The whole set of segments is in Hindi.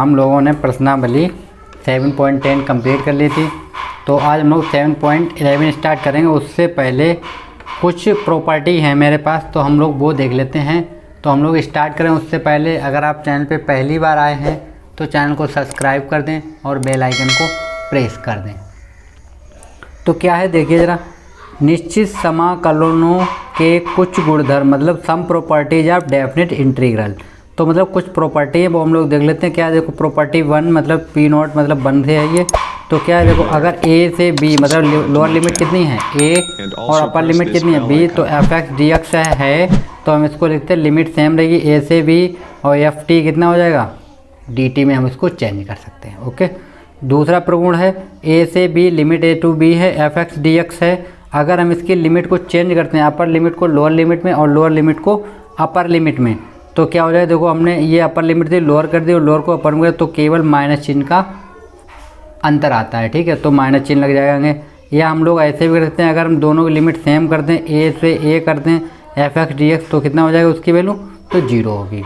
हम लोगों ने प्रश्नावली 7.10 कंप्लीट कर ली थी। तो आज हम लोग 7.11 स्टार्ट करेंगे। उससे पहले कुछ प्रॉपर्टी है मेरे पास, तो हम लोग वो देख लेते हैं। तो हम लोग स्टार्ट करें उससे पहले अगर आप चैनल पे पहली बार आए हैं तो चैनल को सब्सक्राइब कर दें और बेल आइकन को प्रेस कर दें। तो क्या है देखिए ज़रा, निश्चित समाकलनों के कुछ गुणधर्म मतलब some properties of definite integral. तो मतलब कुछ प्रॉपर्टी है वो हम लोग देख लेते हैं। क्या है देखो, प्रॉपर्टी 1 मतलब P0 मतलब 1 से है ये। तो क्या है देखो, अगर a से b मतलब लोअर लिमिट कितनी है a और अपर लिमिट कितनी है b, तो fx dx है तो हम इसको लिखते हैं लिमिट सेम रहेगी a से b और ft कितना हो जाएगा dt में हम इसको चेंज कर सकते हैं। ओके, दूसरा प्रगुण है a से b limit a to b है fx dx है। अगर हम इसकी लिमिट को चेंज करते हैं, अपर लिमिट को लोअर लिमिट में और लोअर लिमिट को अपर लिमिट में, तो क्या हो जाएगा देखो, हमने ये अपर लिमिट थी लोअर कर दी और लोअर को अपर में गया तो केवल माइनस चिन्ह का अंतर आता है। ठीक है, तो माइनस चिन्ह लग जाएंगे। या हम लोग ऐसे भी कर सकते हैं, अगर हम दोनों की लिमिट सेम कर दें a से a कर दें fx dx तो कितना हो जाएगा उसकी वैल्यू तो 0 होगी।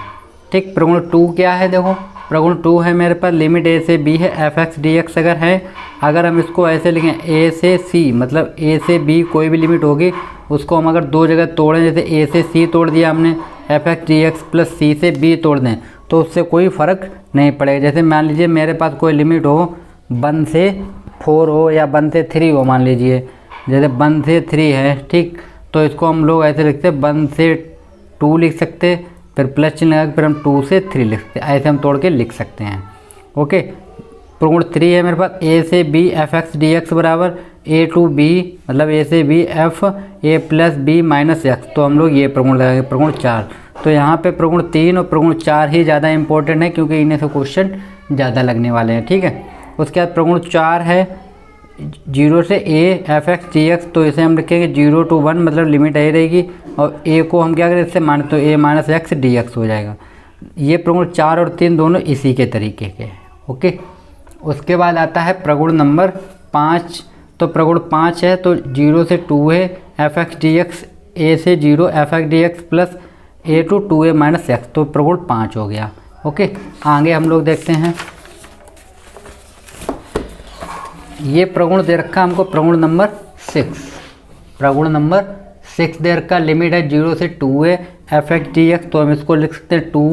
ठीक, प्रगुण 2 क्या है देखो, प्रगुण 2 है मेरे पास लिमिट a से b है fx dx अगर है। अगर हम इसको ऐसे लिखें a से c मतलब a से b कोई भी लिमिट होगी उसको हम अगर दो जगह तोड़ें, जैसे a से c तोड़ दिया हमने fx dx प्लस c से b तोड़ दें तो उससे कोई फ़र्क नहीं पड़ेगा। जैसे मान लीजिए मेरे पास कोई लिमिट हो 1 से 4 हो या 1 से 3 हो, मान लीजिए जैसे 1 से 3 है। ठीक, तो इसको हम लोग ऐसे लिखते हैं 1 से 2 लिख सकते, फिर प्लस चिन्ह लगा फिर हम 2 से 3 लिखते, ऐसे हम तोड़ के लिख सकते हैं। ओके, प्रगुण 3 है मेरे पास a से b fx dx बराबर a टू b मतलब a से b f a plus b minus x। तो हम लोग ये प्रगुण लगाएंगे प्रगुण 4। तो यहाँ पे प्रगुण 3 और प्रगुण 4 ही ज़्यादा इंपॉर्टेंट है क्योंकि इन्हें से क्वेश्चन ज़्यादा लगने वाले हैं। ठीक है, उसके बाद प्रगुण 4 है 0 से a fx dx। तो इसे हम लिखेंगे 0 to 1 मतलब लिमिट a रहेगी और a को हम क्या करें इससे माइनस, तो a माइनस x dx हो जाएगा। ये प्रगुण 4 और 3 दोनों इसी के तरीके के हैं। ओके, उसके बाद आता है प्रगुण नंबर 5। तो प्रगुण 5 है तो 0 से 2 है fx dx a से 0 fx dx plus a to 2a minus x। तो प्रगुण 5 हो गया। ओके, आगे हम लोग देखते हैं। ये प्रगुण दे रखा हमको प्रगुण नंबर 6। प्रगुण नंबर 6 दे रखा, लिमिट है 0 से 2a fx dx। तो हम इसको लिख सकते हैं 2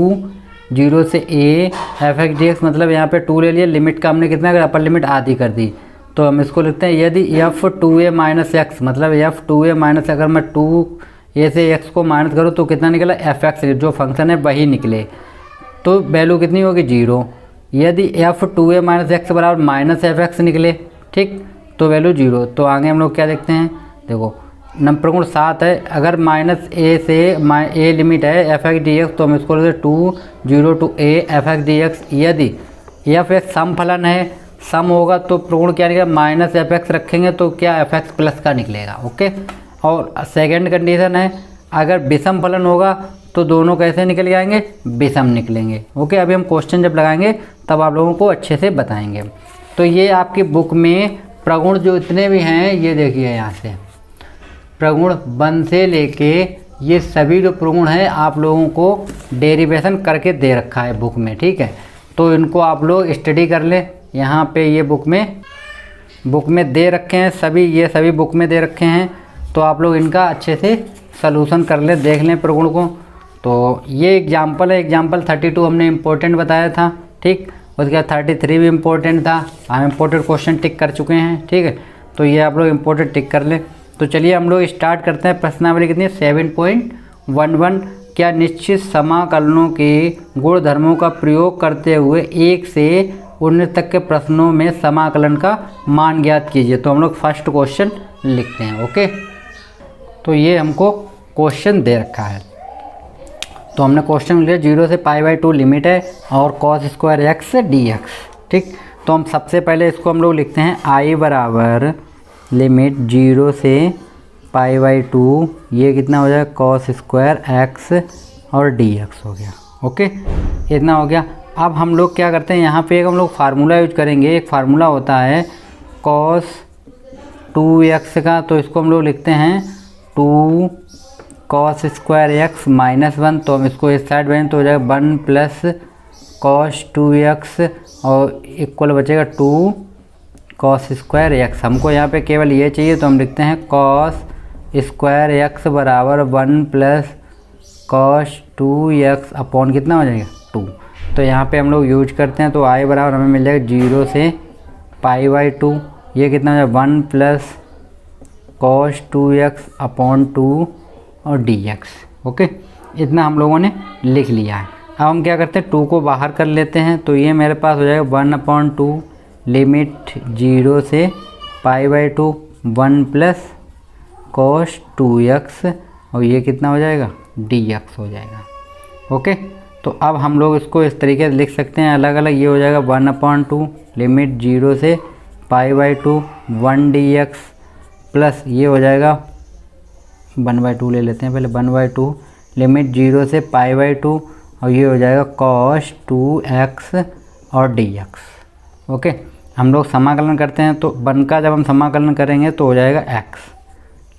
0 से a fx dx मतलब यहाँ पे 2 ले लिया, लिमिट का हमने कितना अगर अपर लिमिट आधी कर दी तो हम इसको लिखते हैं यदि f 2a माइनस x मतलब f 2a माइनस, अगर मैं 2a से x को माइनस करूँ तो कितना निकला fx जो फंक्शन है वही निकले तो वैल्यू कितनी होगी 0। यदि f 2a माइनस x बराबर माइनस fx निकले, ठीक, तो वैल्यू 0। तो आगे हम लोग क्या देखते हैं देखो, प्रगुण 7 है, अगर माइनस a से a लिमिट है fx dx तो हम इसको लेते 2 0 to a fx dx। यदि f एक सम फलन है, सम होगा तो प्रगुण क्या निकलेगा माइनस fx रखेंगे तो क्या fx प्लस का निकलेगा। ओके, और सेकंड कंडीशन है अगर विषम फलन होगा तो दोनों कैसे निकल जाएंगे विषम निकलेंगे। ओके, अभी हम क्वेश्चन जब लगाएंगे तब आप लोगों को अच्छे से बताएंगे। तो ये आपकी बुक में प्रगुण जो इतने भी हैं ये देखिए, यहाँ से प्रगुण 1 से लेके ये सभी जो प्रगुण हैं आप लोगों को डेरिवेशन करके दे रखा है बुक में। ठीक है, तो इनको आप लोग स्टडी कर लें। यहाँ पे ये बुक में दे रखे हैं सभी, ये सभी बुक में दे रखे हैं तो आप लोग इनका अच्छे से सलूशन कर लें, देख लें प्रगुण को। तो ये एग्जाम्पल है, एग्जाम्पल 32 हमने इम्पोर्टेंट बताया था। ठीक, उसके बाद 33 भी इम्पोर्टेंट था, हम इम्पोर्टेंट क्वेश्चन टिक कर चुके हैं। ठीक है, तो ये आप लोग इम्पोर्टेंट टिक कर लें। तो चलिए हम लोग स्टार्ट करते हैं। प्रश्नावली कितनी है 7.11। क्या निश्चित समाकलनों के गुणधर्मों का प्रयोग करते हुए 1 से 19 तक के प्रश्नों में समाकलन का मान ज्ञात कीजिए। तो हम लोग फर्स्ट क्वेश्चन लिखते हैं। ओके, तो ये हमको क्वेश्चन दे रखा है। तो हमने क्वेश्चन लिया 0 से π/2 लिमिट है और cos स्क्वायर x dx। ठीक, तो हम सबसे पहले इसको हम लोग लिखते हैं i बराबर लिमिट 0 से π/2 ये कितना हो जाएगा cos स्क्वायर x और dx हो गया। ओके, इतना हो गया। अब हम लोग क्या करते हैं, यहाँ पे एक हम लोग फार्मूला यूज करेंगे। एक फार्मूला होता है cos 2x का, तो इसको हम लोग लिखते हैं 2 cos स्क्वायर x -1। तो हम इसको इस साइड बनाएं तो हो जाएगा 1 + कॉस 2x और इक्वल बचेगा 2 कॉस स्क्वायर एक्स। हमको यहाँ पे केवल ये चाहिए तो हम लिखते हैं कॉस स्क्वायर एक्स बराबर 1 प्लस कॉस 2x अपॉन कितना हो जाएगा 2। तो यहाँ पे हम लोग यूज करते हैं तो आई बराबर हमें मिल जाएगा 0 से π/2। ये कितना हो जाएगा 1 प्लस कॉस 2x अपॉन 2 और dx। ओके, इतना हम लोगों ने लिख लिया है। अब हम क्या करते हैं 2 को बाहर कर लेते हैं तो ये मेरे पास हो जाएगा 1/2 लिमिट 0 से π/2 1 प्लस कॉस 2x और ये कितना हो जाएगा dx हो जाएगा। ओके, तो अब हम लोग इसको इस तरीके से लिख सकते हैं अलग अलग। ये हो जाएगा 1/2 लिमिट 0 से π/2 1 dx प्लस ये हो जाएगा 1/2 ले लेते हैं पहले 1/2 लिमिट 0 से π/2 और ये हो जाएगा cos 2x और dx। ओके, हम लोग समाकलन करते हैं तो 1 का जब हम समाकलन करेंगे तो हो जाएगा x,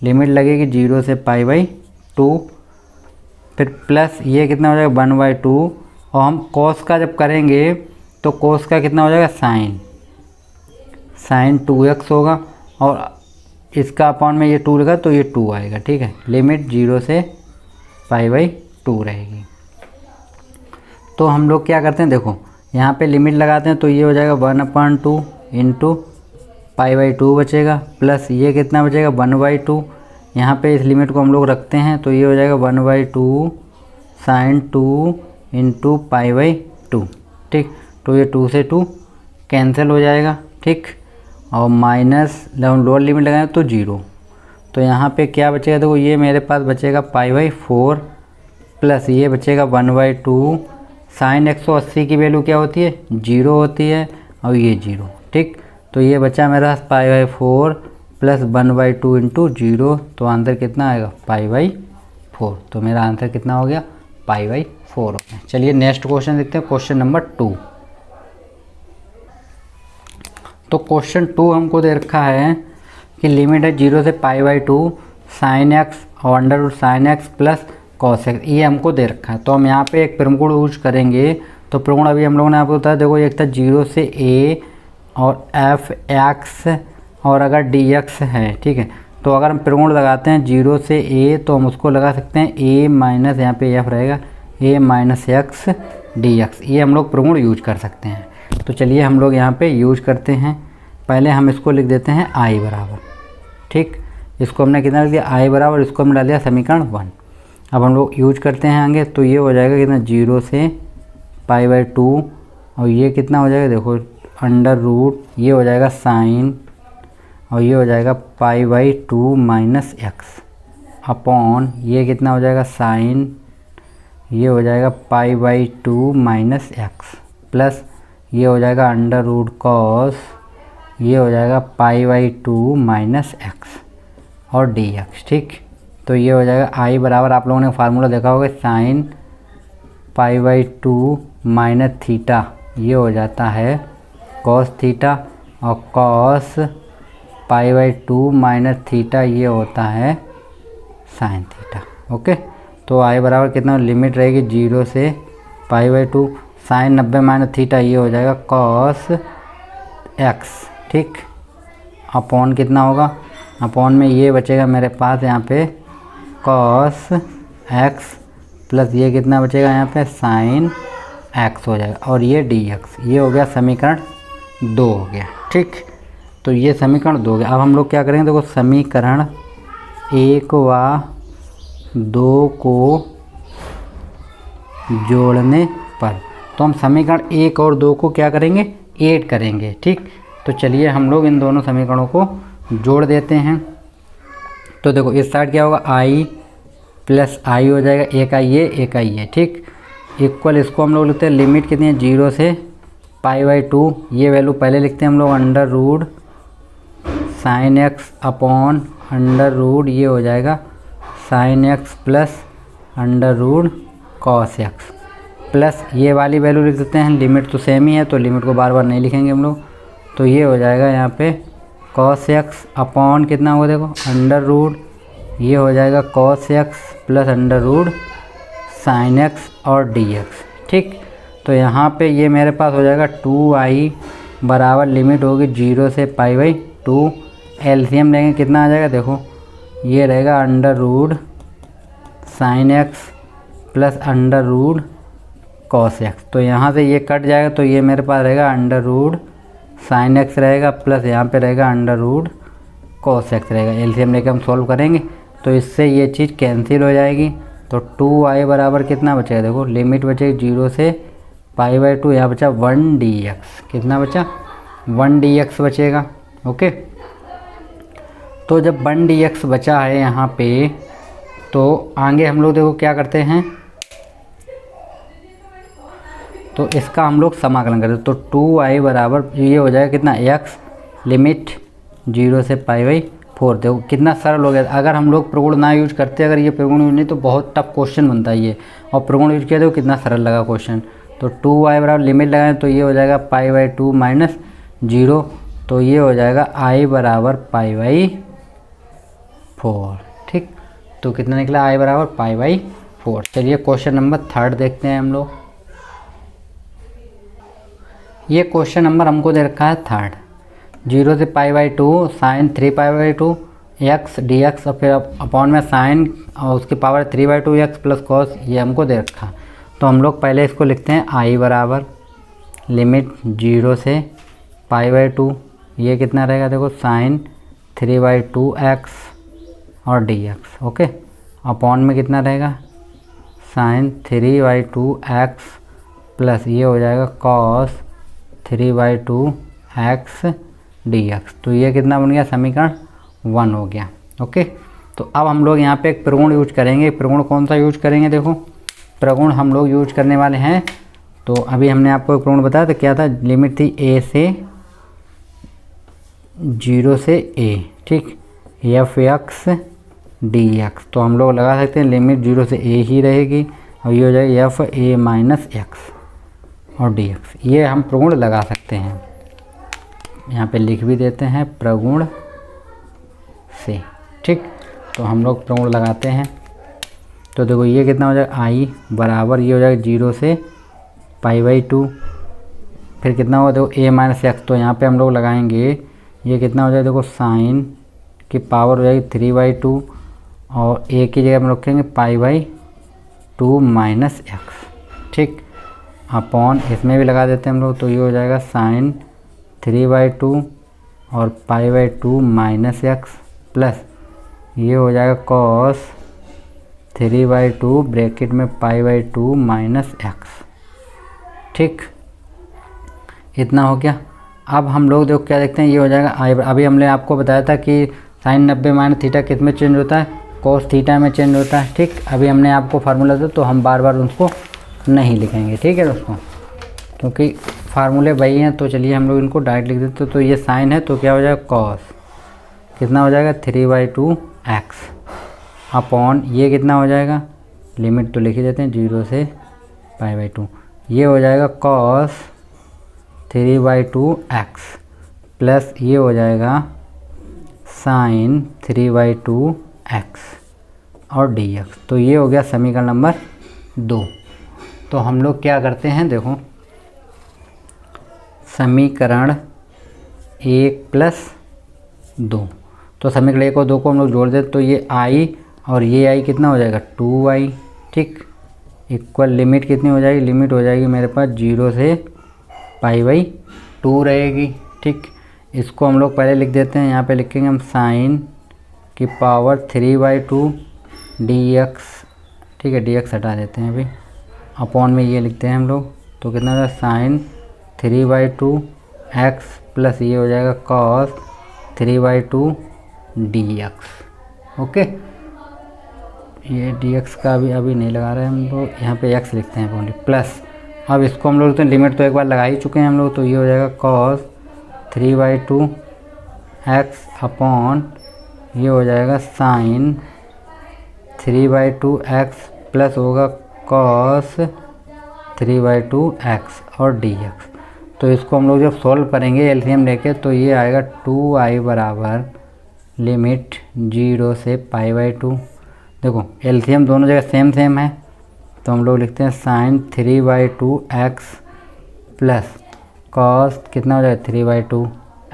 लिमिट लगेगी 0 से π/2 फिर प्लस ये कितना हो जाएगा 1/2 और हम cos का जब करेंगे तो cos का कितना हो जाएगा sin 2x होगा और इसका अपॉन में ये 2 लगा तो ये 2 आएगा। ठीक है, लिमिट 0 से π/2 रहेगी। तो हम लोग क्या करते हैं देखो यहाँ पे लिमिट लगाते हैं तो ये हो जाएगा 1/2 इंटू π/2 बचेगा प्लस ये कितना बचेगा 1/2। यहाँ पे इस लिमिट को हम लोग रखते हैं तो ये हो जाएगा 1/2 sin 2 इंटू π/2। ठीक, तो ये 2 से 2 कैंसिल हो जाएगा। ठीक, और माइनस लोअर लिमिट लगाएं तो 0। तो यहाँ पे क्या बचेगा देखो ये मेरे पास बचेगा π/4 प्लस ये बचेगा 1/2 साइन 180 की वैल्यू क्या होती है 0 होती है और ये 0। ठीक, तो ये बचा मेरा π/4 प्लस 1/2 इंटू 0। तो आंसर कितना आएगा π/4। तो मेरा आंसर कितना हो गया π/4 हो गया। चलिए नेक्स्ट क्वेश्चन देखते हैं, क्वेश्चन नंबर 2। तो क्वेश्चन 2 हमको दे रखा है कि लिमिट है 0 से π/2 sin x और under sin x plus cos x, ये हमको दे रखा है। तो हम यहाँ पे एक प्रगुण यूज करेंगे। तो प्रगुण अभी हम लोगों ने आपको बताया देखो एक था 0 से a और f(x) और अगर dx है। ठीक है, तो अगर हम प्रगुण लगाते हैं 0 से a तो हम उसको लगा सकते हैं a माइनस यहाँ पे f रहेगा a माइनस x dx। ये हम लोग प्रगुण यूज कर सकते हैं। तो चलिए हम लोग यहाँ पे यूज करते हैं। पहले हम इसको लिख देते हैं i बराबर। ठीक, इसको हमने कितना लिख दिया i बराबर, इसको हमने डाल दिया समीकरण 1। अब हम लोग यूज करते हैं आगे तो ये हो जाएगा कितना 0 से π/2 और ये कितना हो जाएगा देखो अंडर रूट ये हो जाएगा साइन और ये हो जाएगा π/2 माइनस x अपॉन ये कितना हो जाएगा साइन ये हो जाएगा π/2 माइनस x प्लस ये हो जाएगा अंडर रूट कॉस ये हो जाएगा π/2 माइनस x और dx। ठीक, तो ये हो जाएगा i बराबर आप लोगों ने फार्मूला देखा होगा साइन π/2 माइनस थीटा ये हो जाता है कॉस थीटा और कॉस π/2 माइनस थीटा ये होता है साइन थीटा। ओके, तो i बराबर कितना लिमिट रहेगी 0 से π/2 साइन 90 माइनस थीटा ये हो जाएगा कॉस x। ठीक, अपॉन कितना होगा अपॉन में ये बचेगा मेरे पास यहाँ पे कॉस x प्लस ये कितना बचेगा यहाँ पे साइन x हो जाएगा और ये dx। ये हो गया समीकरण 2 हो गया। ठीक, तो ये समीकरण 2 हो गया। अब हम लोग क्या करेंगे देखो समीकरण 1 व 2 को जोड़ने पर तो हम समीकरण 1 और 2 को क्या करेंगे ऐड करेंगे। ठीक, तो चलिए हम लोग इन दोनों समीकरणों को जोड़ देते हैं। तो देखो इस साइड क्या होगा i प्लस i हो जाएगा एक i है। ठीक, इक्वल इसको हम लोग लिखते हैं लिमिट कितनी है 0 से π/2 ये वैल्यू पहले लिखते हैं हम लोग under root sine x upon under root ये हो जाएगा sine x plus under root cos x plus ये वाली वैल्यू लिख देते हैं। लिमिट तो सेम ही है तो लिमिट को बार बार नहीं लिखेंगे हम लोग। तो ये हो जाएगा यहाँ पे कॉस x अपॉन कितना होगा देखो अंडर रूट ये हो जाएगा cos x plus under root sine x और dx। ठीक, तो यहाँ पे ये मेरे पास हो जाएगा 2i बराबर लिमिट होगी 0 से π/2। एलसीएम लेंगे कितना आ जाएगा, देखो ये रहेगा under root sine x plus under root cos x. तो यहाँ से ये कट जाएगा तो ये मेरे पास रहेगा अंडर रूट साइन एक्स रहेगा प्लस यहाँ पे रहेगा अंडर रूट कॉस एक्स रहेगा। एलसीएम लेके हम सॉल्व करेंगे तो इससे ये चीज़ कैंसिल हो जाएगी। तो 2i बराबर कितना बचेगा, देखो लिमिट बचेगी 0 से π/2, यहाँ बचा 1dx। कितना बचा, 1dx बचेगा। ओके, तो जब 1dx बचा है यहाँ पे तो आगे हम लोग देखो क्या करते हैं, तो इसका हम लोग समाकलन करते हैं। तो 2i बराबर ये हो जाएगा कितना, x लिमिट 0 से π/4। देखो कितना सरल हो गया। अगर हम लोग प्रगुण ना यूज करते, अगर ये प्रगुण यूज नहीं तो बहुत टफ क्वेश्चन बनता है ये, और प्रगुण यूज किया तो कितना सरल लगा क्वेश्चन। तो 2i बराबर लिमिट लगाएं तो ये हो जाएगा π/2 माइनस 0, तो ये हो जाएगा i बराबर π/4। ठीक, तो कितना निकला, i बराबर π/4। चलिए क्वेश्चन नंबर 3 देखते हैं हम लोग। ये क्वेश्चन नंबर हमको दे रखा है 3, 0 से π/2 साइन 3π/2 एक्स डी एक्स, और फिर अपॉन में साइन और उसकी पावर 3/2 एक्स प्लस कॉस, ये हमको दे रखा। तो हम लोग पहले इसको लिखते हैं i बराबर लिमिट 0 से π/2, ये कितना रहेगा, देखो साइन 3/2 एक्स और डी एक्स। ओके, अपॉन में कितना रहेगा, साइन 3/2 एक्स प्लस ये हो जाएगा कॉस 3/2 एक्स डी एक्स। तो ये कितना बन गया, समीकरण 1 हो गया। ओके, तो अब हम लोग यहाँ पे एक प्रगुण यूज करेंगे। प्रगुण कौन सा यूज करेंगे, देखो प्रगुण हम लोग यूज करने वाले हैं। तो अभी हमने आपको एक प्रगुण बताया था, क्या था, लिमिट थी a से 0 से a, ठीक, f(x) dx। तो हम लोग लगा सकते हैं लिमिट 0 से a ही रहेगी, और ये हो जाएगा f(a माइनस x) और dx। ये हम प्रगुण लगा सकते हैं, यहाँ पे लिख भी देते हैं प्रगुण से। ठीक, तो हम लोग प्रगुण लगाते हैं। तो देखो ये कितना हो जाएगा, i बराबर ये हो जाएगा 0 से π/2, फिर कितना होगा, देखो a माइनस एक्स। तो यहाँ पे हम लोग लगाएंगे, ये कितना हो जाएगा, देखो साइन की पावर हो जाएगी 3/2 और a की जगह हम रखेंगे π/2 माइनस एक्स। ठीक, अपॉन इसमें भी लगा देते हैं हम लोग। तो ये हो जाएगा साइन 3/2 और π/2 माइनस एक्स प्लस ये हो जाएगा कॉस 3/2 ब्रैकेट में π/2 माइनस एक्स। ठीक, इतना हो गया। अब हम लोग देखो क्या देखते हैं, ये हो जाएगा आई। अभी हमने आपको बताया था कि साइन 90 माइनस थीटा किस में चेंज होता है, कोस थीटा में चेंज होता है। ठीक, अभी हमने आपको फार्मूला दिया तो हम बार बार उसको नहीं लिखेंगे। ठीक है दोस्तों, क्योंकि फार्मूले वही हैं। तो चलिए हम लोग इनको डायरेक्ट लिख देते। तो ये साइन है तो क्या हो जाएगा, कॉस कितना हो जाएगा 3/2 एक्स अपॉन ये कितना हो जाएगा, लिमिट तो लिख ही देते हैं 0 से π/2, ये हो जाएगा कॉस 3/2 एक्स प्लस ये हो जाएगा साइन 3/2 एक्स और dx। तो ये हो गया समीकरण नंबर 2। तो हम लोग क्या करते हैं, देखो समीकरण 1 प्लस 2, तो समीकरण 1 और 2 को हम लोग जोड़ दें तो ये i और ये i कितना हो जाएगा 2i। ठीक, इक्वल लिमिट कितनी हो जाएगी, लिमिट हो जाएगी मेरे पास 0 से π/2 रहेगी। ठीक, इसको हम लोग पहले लिख देते हैं, यहाँ पे लिखेंगे हम साइन की पावर 3/2 dx। ठीक है, dx हटा देते हैं अभी, अपॉन में ये लिखते हैं हम लोग। तो कितना हो जाएगा साइन 3/2 एक्स प्लस ये हो जाएगा कॉस 3/2 dx। ओके, ये dx का अभी नहीं लगा रहे हैं हम लोग, यहाँ पे x लिखते हैं ओनली प्लस। अब इसको हम लोग तो लिमिट तो एक बार लगा ही चुके हैं हम लोग। तो ये हो जाएगा कॉस 3/2 एक्स अपॉन ये हो जाएगा साइन 3/2 एक्स प्लस होगा कॉस 3/2 एक्स और dx। तो इसको हम लोग जब सॉल्व करेंगे एलसीएम लेके तो ये आएगा 2i बराबर लिमिट 0 से π/2। देखो एलसीएम दोनों जगह सेम है तो हम लोग लिखते हैं साइन 3/2 एक्स प्लस कॉस कितना हो जाएगा 3/2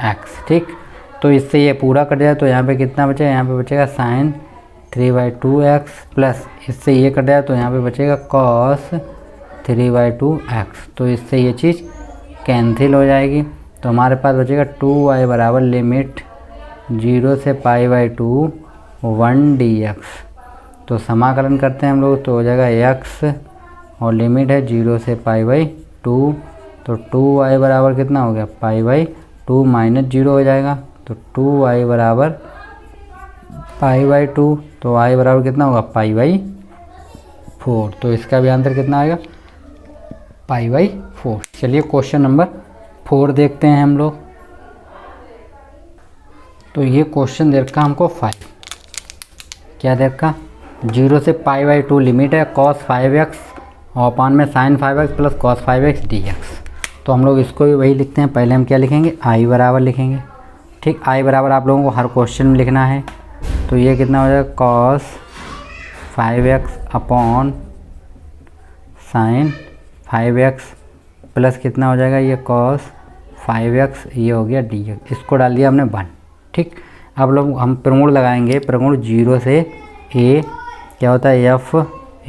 एक्स। ठीक, तो इससे ये पूरा कट जाए तो यहाँ पे कितना बचेगा, यहाँ पे बचेगा साइन 3/2 एक्स प्लस इससे ये कट जाए तो यहाँ पे बचेगा कॉस 3/2 एक्स। तो इससे ये चीज़ कैंसिल हो जाएगी। तो हमारे पास बचेगा 2y बराबर लिमिट 0 से π/2 1 dx। तो समाकलन करते हैं हम लोग तो हो जाएगा x और लिमिट है 0 से π/2। तो 2y बराबर कितना हो गया π/2 माइनस 0 हो जाएगा। तो 2y बराबर π/2 तो y बराबर कितना होगा π/4। तो इसका भी आंसर कितना आएगा π/4। चलिए क्वेश्चन नंबर 4 देखते हैं हम लोग। तो ये क्वेश्चन दे रखा हमको 5, क्या दे रखा 0 से π/2 लिमिट है cos 5x और अपान में sin 5x plus cos 5x dx। तो हम लोग इसको भी वही लिखते हैं। पहले हम क्या लिखेंगे i बराबर लिखेंगे। ठीक, i बराबर आप लोगों को हर क्वेश्चन में लिखना है। तो ये कितना हो जाएगा cos 5x upon sin 5x plus कितना हो जाएगा ये cos 5x ये हो गया dx। इसको डाल दिया हमने 1। ठीक, अब लोग हम प्रगुण लगाएंगे। प्रगुण 0 से a क्या होता है f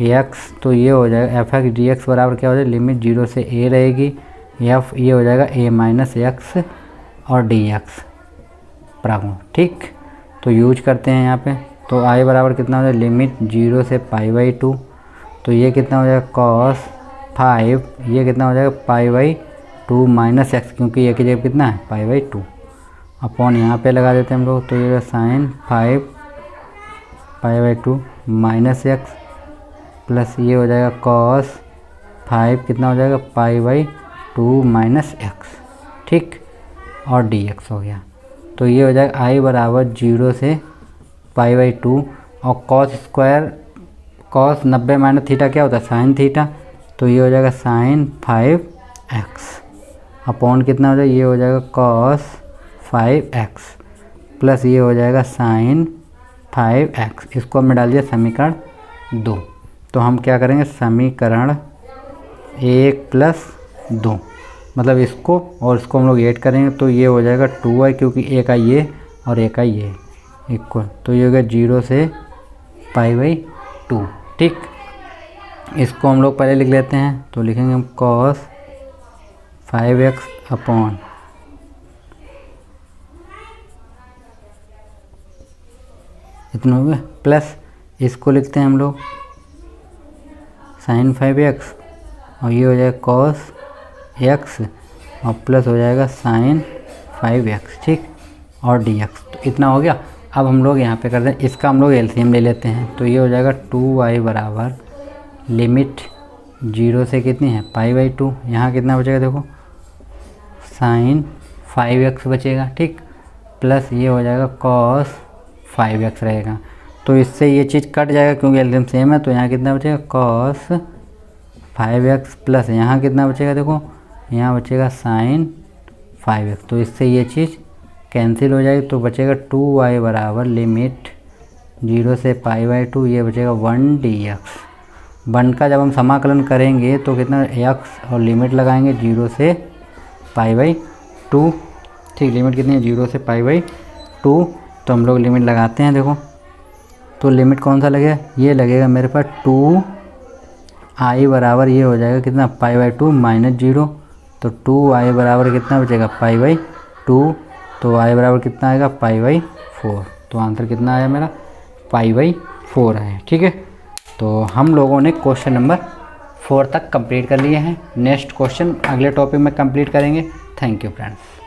x। तो ये हो जाएगा f(x) dx बराबर क्या हो जाएगा लिमिट 0 से a रहेगी f ये हो जाएगा a माइनस x और dx प्रगुण। ठीक, तो यूज करते हैं यहाँ पे। तो i बराबर कितना हो जाएगा लिमिट 0 से π/2। तो ये कितना हो जाएगा cos 5 ये कितना हो जाएगा π/2 माइनस x क्योंकि ये की जगह कितना है π/2 अपॉन यहाँ पे लगा देते हैं हम लोग। तो ये साइन 5 π/2 माइनस x प्लस ये हो जाएगा cos 5 कितना हो जाएगा π/2 माइनस x। ठीक, और dx हो गया। तो ये हो जाएगा i बराबर 0 से π/2 और cos square cos 90 minus theta क्या होता है साइन थीटा। तो ये हो जाएगा साइन 5x अपॉन कितना हो जाएगा ये हो जाएगा cos 5x प्लस ये हो जाएगा साइन 5x। इसको हमने डाल दिया समीकरण 2। तो हम क्या करेंगे समीकरण 1 प्लस 2 मतलब इसको और इसको हम लोग ऐड करेंगे तो ये हो जाएगा 2y क्योंकि एक का ये और एक का ये इक्वल। तो ये हो गया 0 से π/2। ठीक, इसको हम लोग पहले लिख लेते हैं। तो लिखेंगे हम cos 5x अपॉन इतना हो गया प्लस इसको लिखते हैं हम लोग sin 5x और ये हो जाएगा cos x और प्लस हो जाएगा sin 5x। ठीक, और dx। तो इतना हो गया। अब हम लोग यहाँ पे करते हैं इसका हम लोग एलसीएम ले लेते हैं। तो ये हो जाएगा 2y बराबर लिमिट 0 से कितनी है π/2। यहाँ कितना बचेगा देखो sin 5x बचेगा। ठीक, प्लस ये हो जाएगा cos 5x रहेगा। तो इससे ये चीज़ कट जाएगा क्योंकि एलसीएम सेम है। तो यहाँ कितना बचेगा cos 5x प्लस यहाँ कितना बचेगा देखो यहाँ बचेगा sin 5x। तो इससे ये चीज़ कैंसिल हो जाएगी। तो बचेगा 2y बराबर लिमिट 0 से π/2 ये बचेगा 1 dx। 1 का जब हम समाकलन करेंगे तो कितना x और लिमिट लगाएंगे 0 से π/2। ठीक, लिमिट कितनी है 0 से π/2। तो हम लोग लिमिट लगाते हैं देखो। तो लिमिट कौन सा लगेगा ये लगेगा मेरे पास 2i बराबर ये हो जाएगा कितना π/2 माइनस 0। तो 2i बराबर कितना बचेगा π/2। तो i बराबर कितना आएगा π/4। तो आंसर कितना आया मेरा π/4 आया। ठीक है, तो हम लोगों ने क्वेश्चन नंबर 4 तक कंप्लीट कर लिए हैं। नेक्स्ट क्वेश्चन अगले टॉपिक में कंप्लीट करेंगे। Thank you friends.